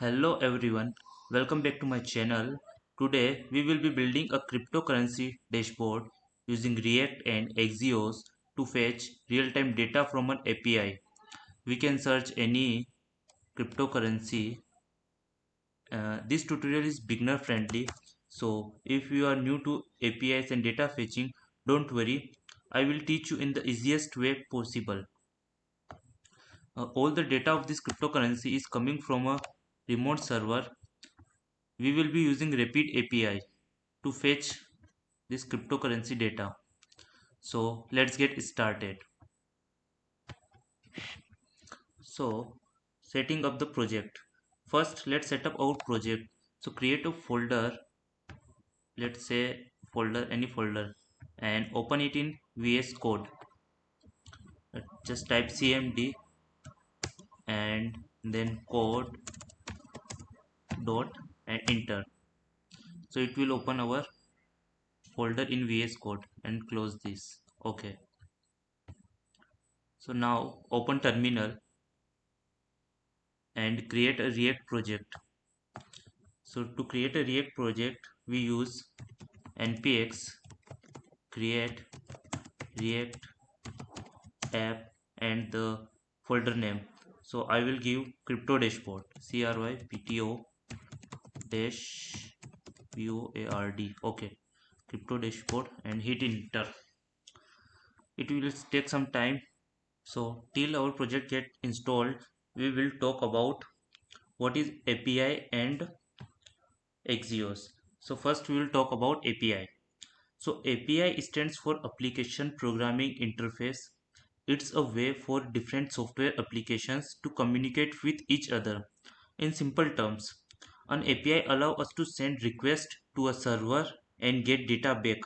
Hello everyone, welcome back to my channel. Today we will be building a cryptocurrency dashboard using React and Axios to fetch real-time data from an API. We can search any cryptocurrency. This tutorial is beginner friendly, so if you are new to APIs and data fetching, don't worry, I will teach you in the easiest way possible. All the data of this cryptocurrency is coming from a remote server. We will be using Rapid API to fetch this cryptocurrency data. So let's get started. So setting up the project. First let's set up our project. So create a folder, let's say folder, any folder, and open it in VS Code. Just type cmd and then code dot and enter. So it will open our folder in VS Code and close this. Okay. So now open terminal and create a React project. So to create a React project, we use npx create React app and the folder name. So I will give crypto dashboard, crypto dash board. Okay, crypto dashboard and hit enter. It will take some time. So till our project get installed, we will talk about what is API and Axios. So first we will talk about API. So API stands for Application Programming Interface. It's a way for different software applications to communicate with each other. In simple terms, an API allows us to send requests to a server and get data back.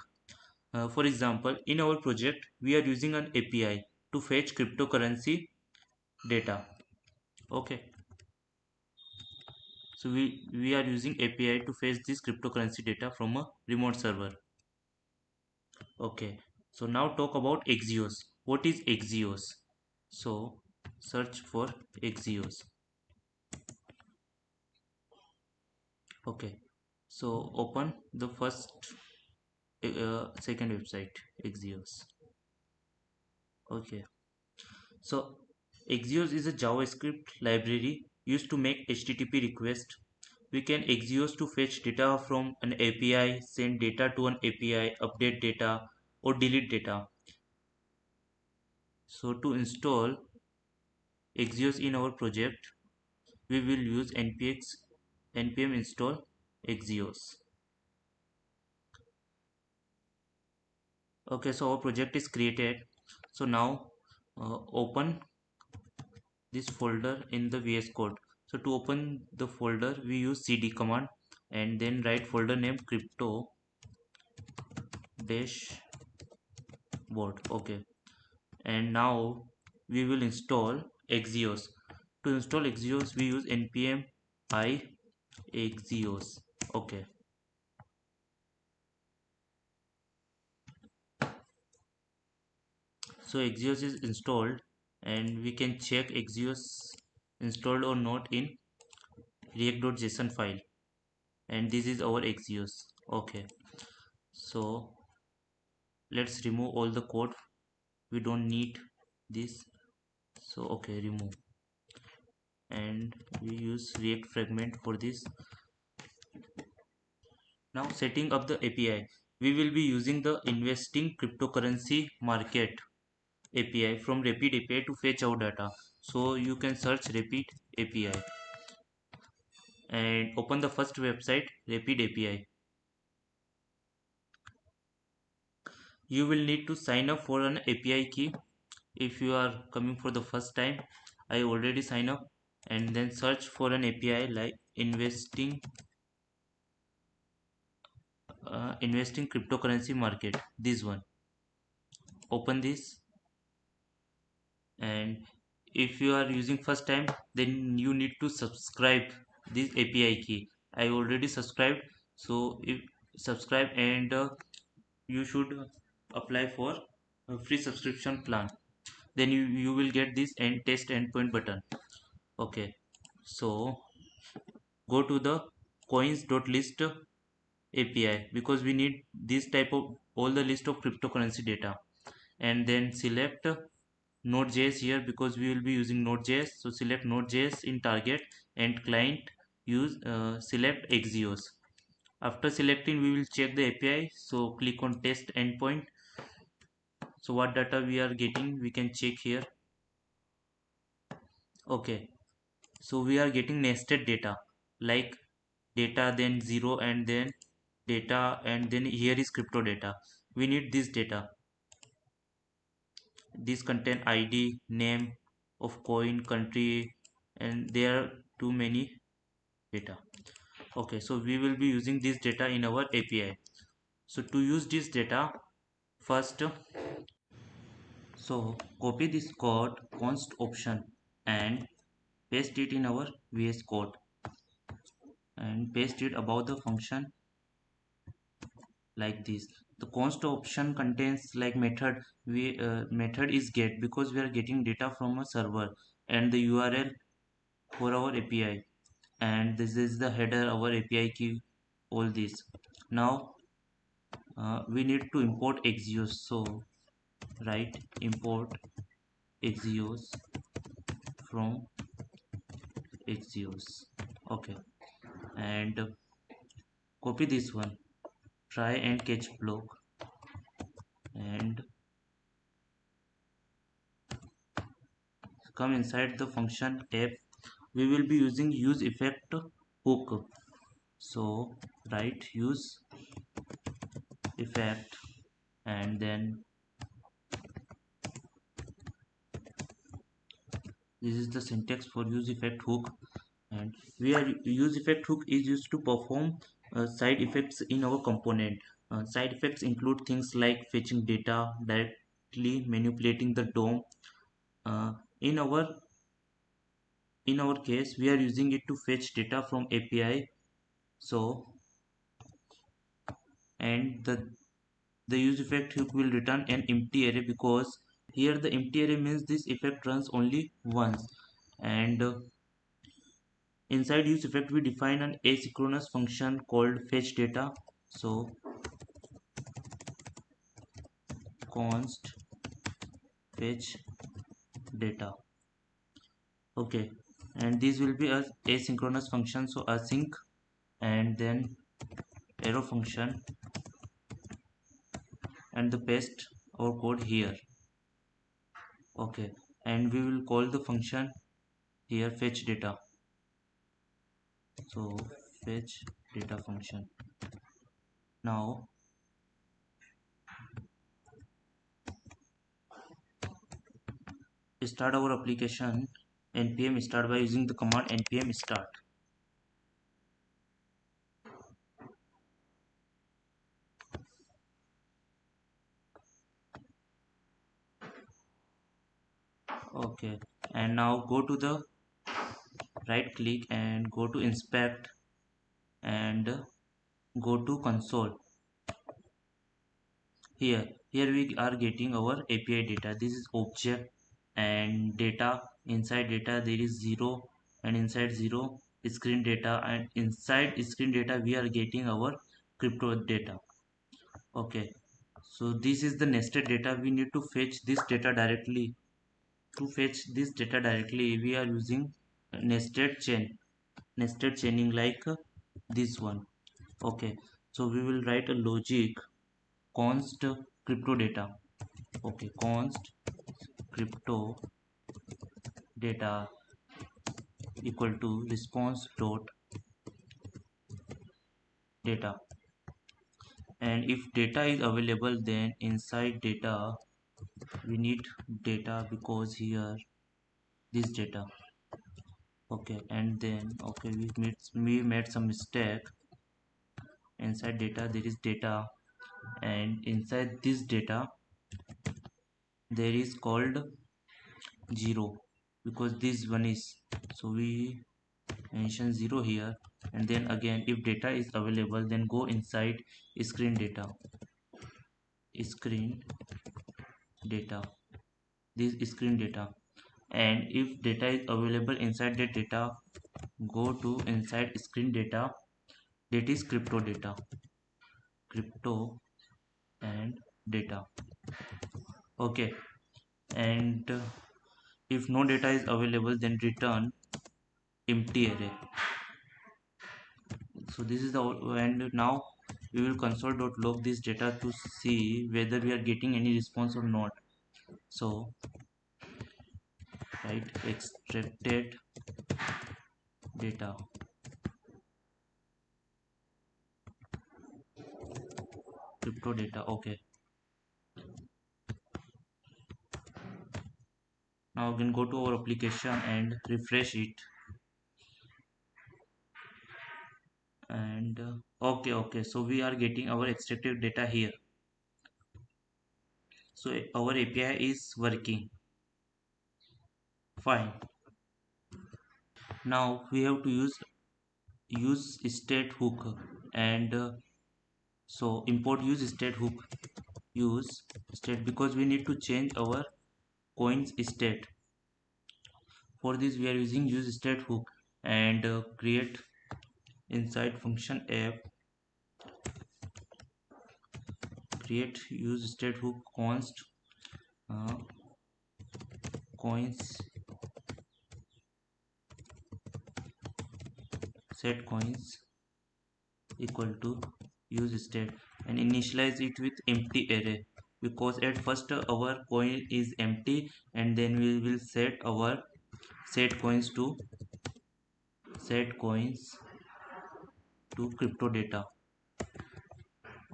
For example, in our project, we are using an API to fetch cryptocurrency data. Okay, so we are using API to fetch this cryptocurrency data from a remote server. Okay, so now talk about Axios. What is Axios? So search for Axios. Okay, so open the second website, Axios. Okay, so Axios is a JavaScript library used to make HTTP requests. We can Axios to fetch data from an API, send data to an API, update data, or delete data. So to install Axios in our project, we will use npm install Axios. Okay, so our project is created. So now open this folder in the VS Code. So to open the folder, we use cd command and then write folder name crypto dashboard. Okay, and now we will install Axios. To install Axios, we use npm I Axios. Okay, so Axios is installed and we can check Axios installed or not in react.json file, and this is our Axios. Okay, so let's remove all the code, we don't need this. So okay, remove, and we use react fragment for this. Now setting up the API, we will be using the investing cryptocurrency market API from Rapid API to fetch our data. So you can search Rapid API and open the first website, Rapid API. You will need to sign up for an API key. If you are coming for the first time, I already sign up, and then search for an API like investing cryptocurrency market, this one. Open this, and if you are using first time, then you need to subscribe this API key. I already subscribed, so if subscribe, and you should apply for a free subscription plan, then you will get this end test endpoint button. Okay, so go to the coins.list API, because we need this type of all the list of cryptocurrency data. And then select Node.js here, because we will be using Node.js. So select Node.js in target, and client use select Axios. After selecting, we will check the API. So click on test endpoint. So what data we are getting, we can check here. Okay, so we are getting nested data, like data, then zero, and then data, and then here is crypto data. We need this data. This contain ID, name of coin, country, and there are too many data. Okay, so we will be using this data in our API. So to use this data, first, so copy this code const option and paste it in our VS Code, and paste it above the function like this. The const option contains like method. We method is get, because we are getting data from a server, and the URL for our API, and this is the header, our API key, all this. Now we need to import Axios. So write import Axios from Axios. Okay, and copy this one, try and catch block, and come inside the function tab. We will be using use effect hook. So write use effect, and then this is the syntax for use effect hook. And we are use effect hook is used to perform side effects in our component. Side effects include things like fetching data directly, manipulating the DOM. uh, in our in our case, we are using it to fetch data from API. So, and the use effect hook will return an empty array, because here the empty array means this effect runs only once. And inside use effect, we define an asynchronous function called fetch data. So const fetch data. Okay, and this will be a asynchronous function, so async, and then arrow function, and the paste our code here. Okay, and we will call the function here fetch data. So fetch data function. Now start our application. Npm start by using the command npm start. Okay, and now go to the right click and go to inspect, and go to console. Here we are getting our API data. This is object and data. Inside data there is 0, and inside 0 screen data, and inside screen data we are getting our crypto data. Okay, so this is the nested data. We need to fetch this data directly. To fetch this data directly, we are using nested chaining, like this one. Okay, so we will write a logic const crypto data. Okay, const crypto data equal to response dot data, and if data is available, then inside data we need data, because here this data. Okay, and then okay, we made some mistake. Inside data there is data, and inside this data there is called 0, because this one is, so we mention 0 here. And then again, if data is available, then go inside screen data, screen data, this screen data. And if data is available inside the data, go to inside screen data, that is crypto data, crypto and data. Okay, and if no data is available, then return empty array. So this is the, and now we will console.log this data to see whether we are getting any response or not. So write extracted data, crypto data. Okay, now we can go to our application and refresh it. And okay, so we are getting our extracted data here. So our API is working fine. Now we have to use state hook, and so import use state hook, use state, because we need to change our coins state. For this we are using use state hook, and create inside function app, create use state hook const uh, coins, set coins equal to use state, and initialize it with empty array, because at first our coin is empty, and then we will set our set coins to crypto data.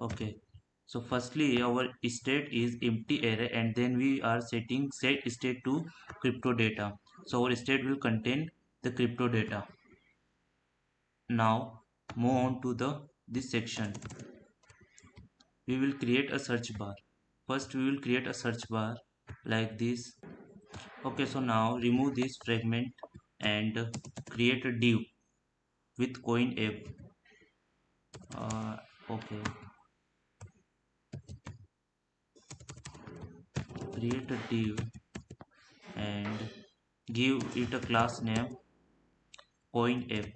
Okay, so firstly our state is empty array, and then we are setting set state to crypto data, so our state will contain the crypto data. Now move on to this section. We will create a search bar. First we will create a search bar like this. Okay, so now remove this fragment and create a div with coin app. Okay, create a div and give it a class name coin app.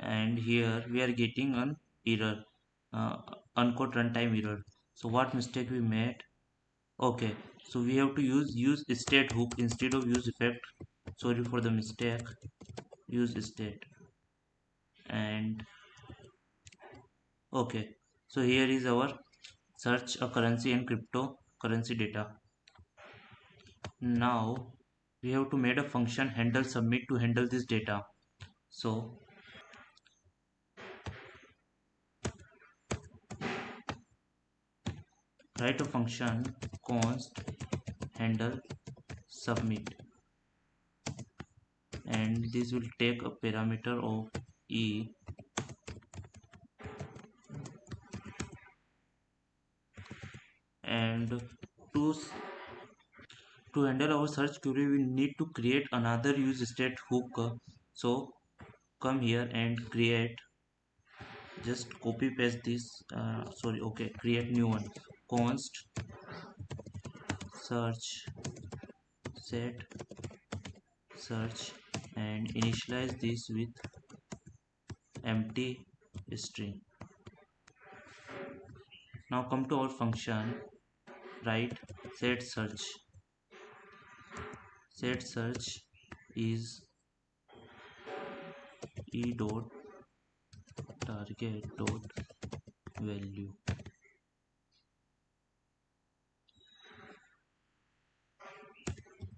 And here we are getting an error, uh, uncaught runtime error. So what mistake we made? Okay, so we have to use state hook instead of use effect. Sorry for the mistake. Use state. And okay, so here is our search a currency and cryptocurrency data. Now we have to make a function handle submit to handle this data. So write a function const handle submit, and this will take a parameter of e, and to handle our search query we need to create another use state hook. So come here and create, just copy paste this, sorry, okay, create new one, const search set search, and initialize this with empty string. Now come to our function write set search is e dot target dot value,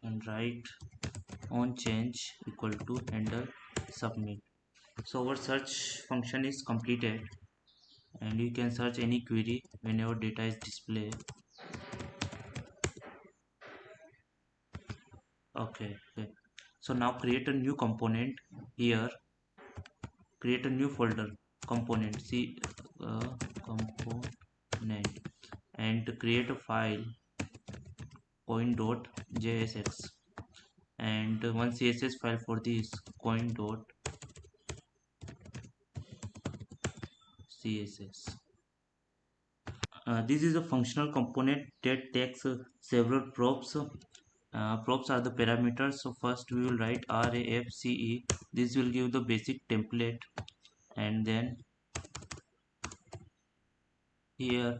and write on change equal to handle submit. So our search function is completed, and you can search any query whenever data is displayed. Okay. So now create a new component here. Create a new folder component, see component, and create a file coin.jsx, and one css file for this coin.css. This is a functional component that takes several props. Props are the parameters. So first we will write RAFCE. This will give the basic template, and then here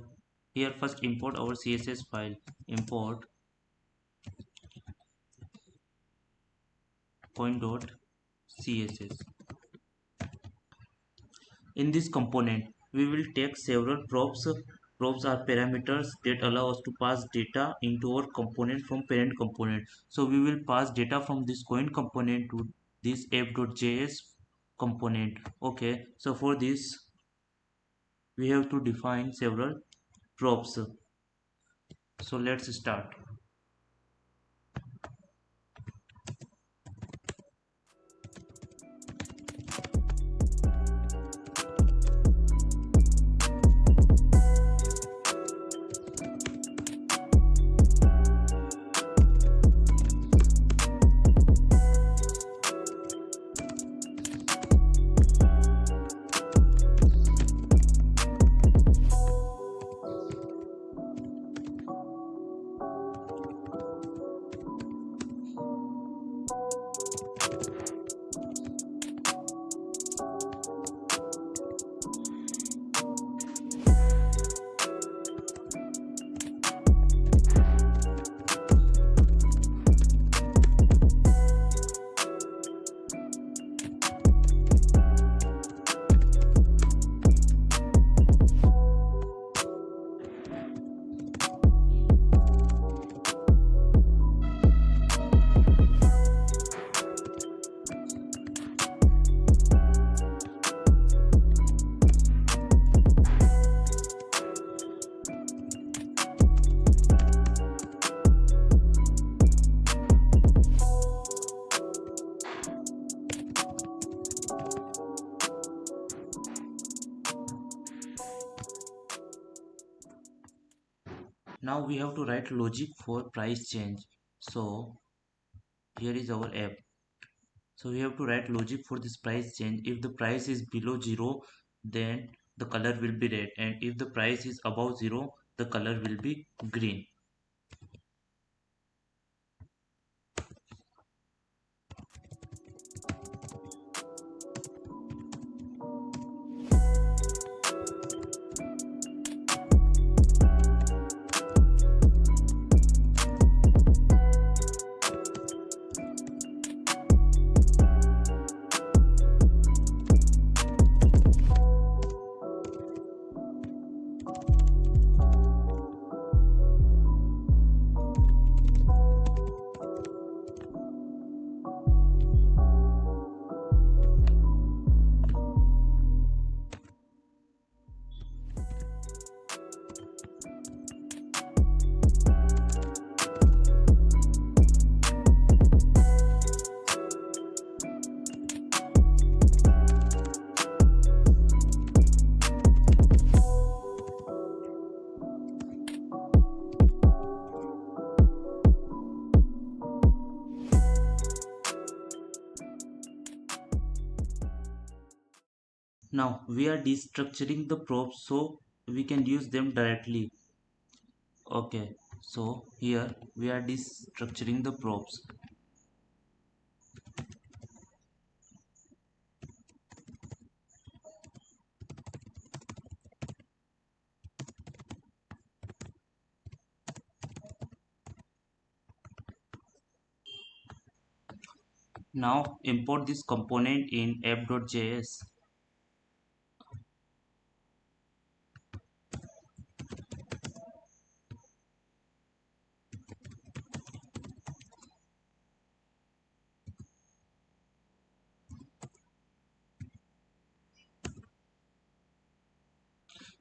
first import our css file. Import coin.css. In this component we will take several props. Props are parameters that allow us to pass data into our component from parent component. So we will pass data from this coin component to this app.js component. Okay, so for this we have to define several props. So let's start. Now we have to write logic for price change. So here is our app. So we have to write logic for this price change. If the price is below 0, then the color will be red, and if the price is above 0, the color will be green. Now we are destructuring the props so we can use them directly. Okay, so here we are destructuring the props. Now import this component in app.js.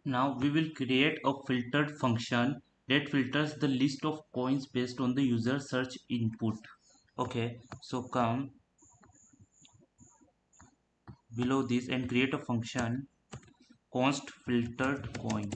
Now we will create a filtered function that filters the list of coins based on the user search input. Okay, so come below this and create a function const filtered coin.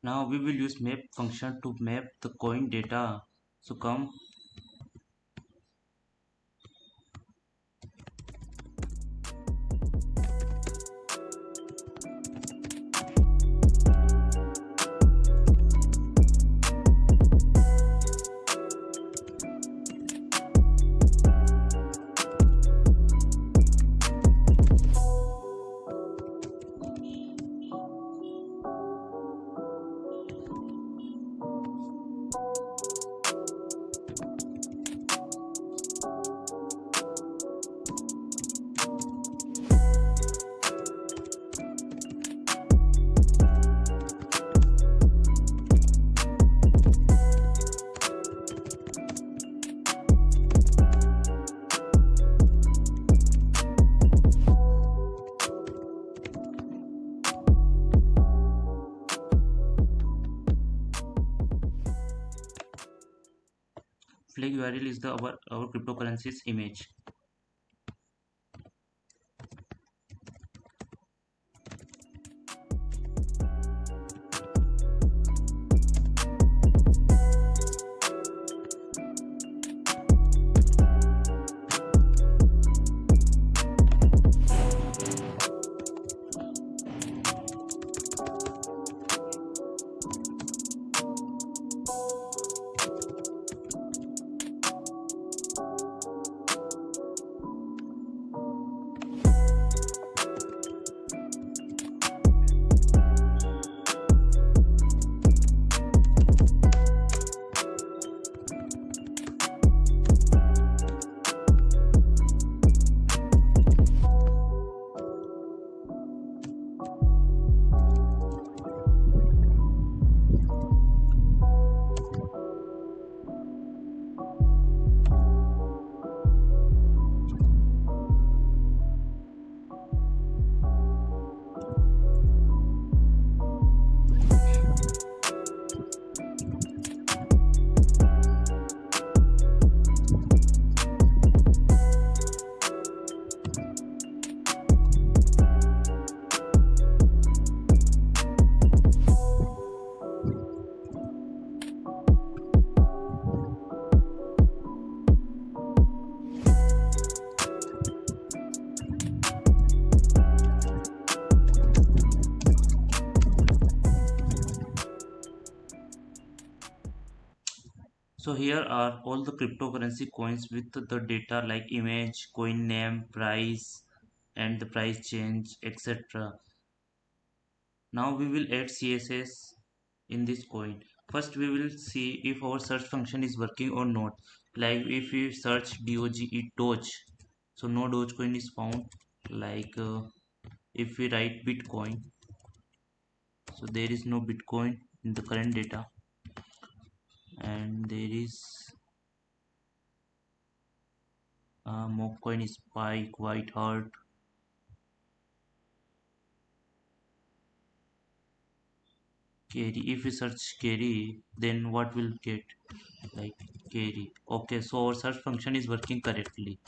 Now we will use map function to map the coin data. So come flag URL is the our cryptocurrency's image. So here are all the cryptocurrency coins with the data like image, coin name, price, and the price change, etc. Now we will add CSS in this coin. First we will see if our search function is working or not. Like if we search Doge, so no Dogecoin is found. Like if we write Bitcoin, so there is no Bitcoin in the current data, and there is Mockcoin, Spike, White Heart, Carry. If we search Carry, then what will get? Like Carry. Okay, so our search function is working correctly.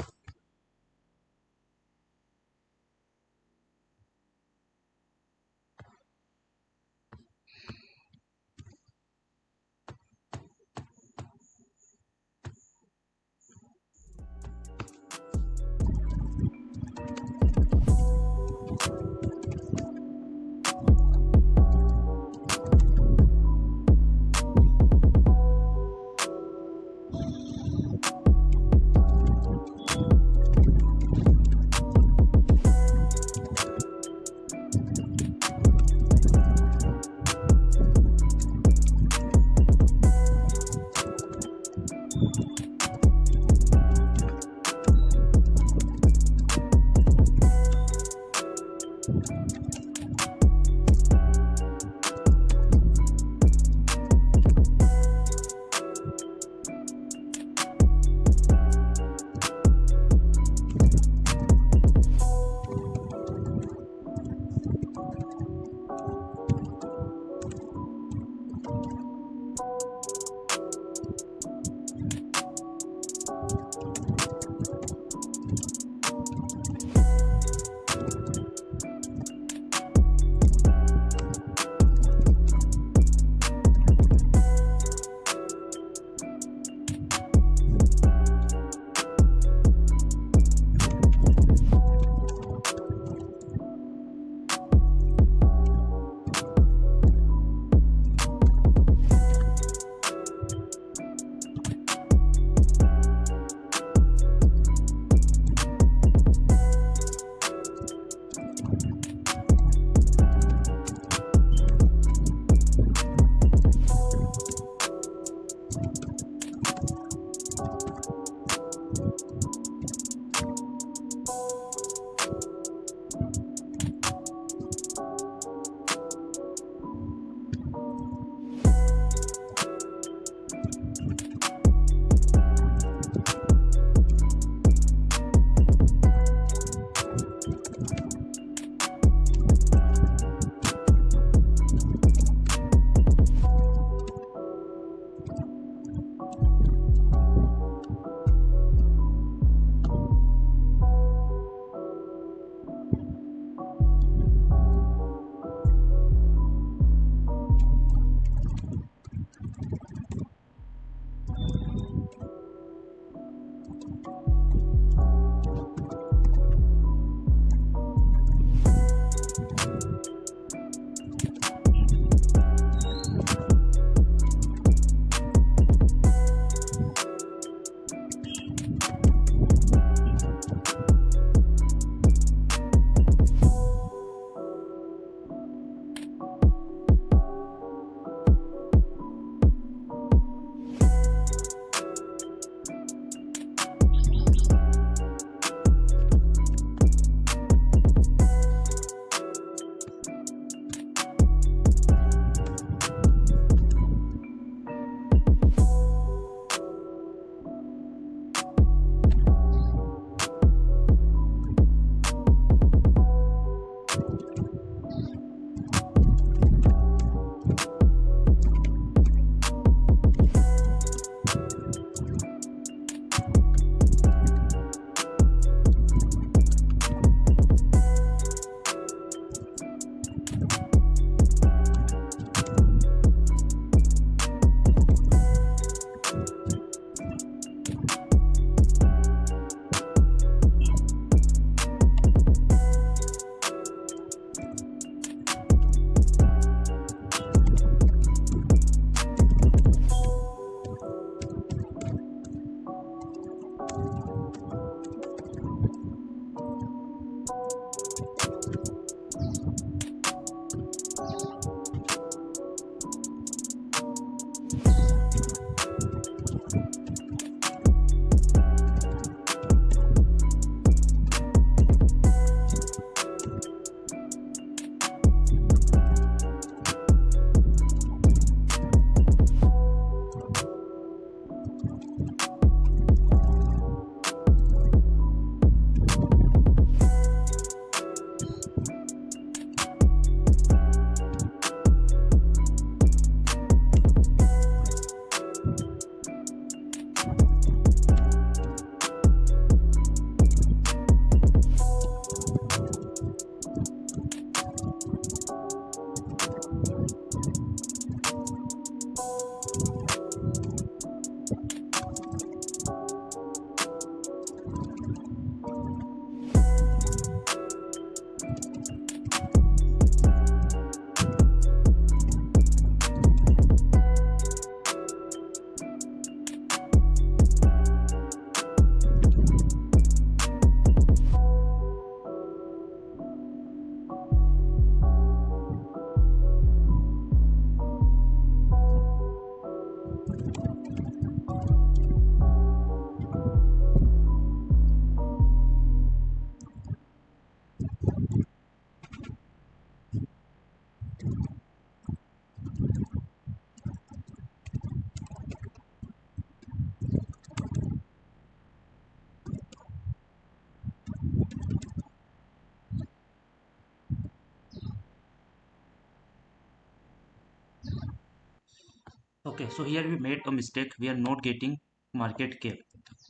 Okay, so here we made a mistake. We are not getting market cap.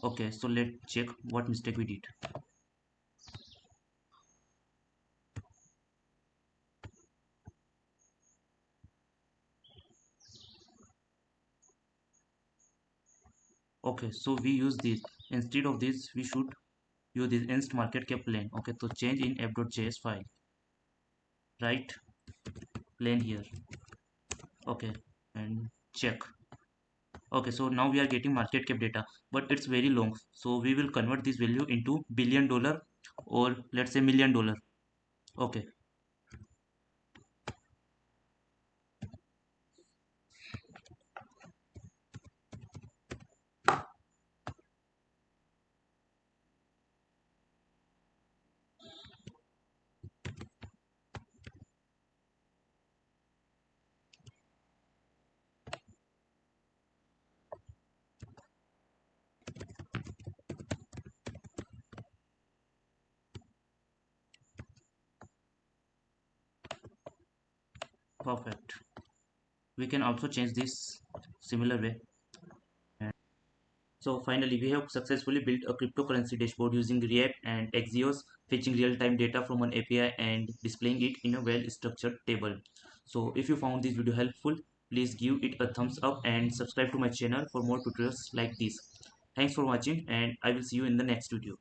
Okay, so let's check what mistake we did. Okay, so we use this. Instead of this, we should use this inst market cap plane. Okay, so change in app.js file. Right plane here. Okay, and check. Okay, so now we are getting market cap data, but it's very long. So we will convert this value into $1 billion or let's say $1 million. Okay, Perfect. We can also change this similar way. And so finally, we have successfully built a cryptocurrency dashboard using React and Axios, fetching real-time data from an API and displaying it in a well-structured table. So if you found this video helpful, please give it a thumbs up and subscribe to my channel for more tutorials like this. Thanks for watching, and I will see you in the next video.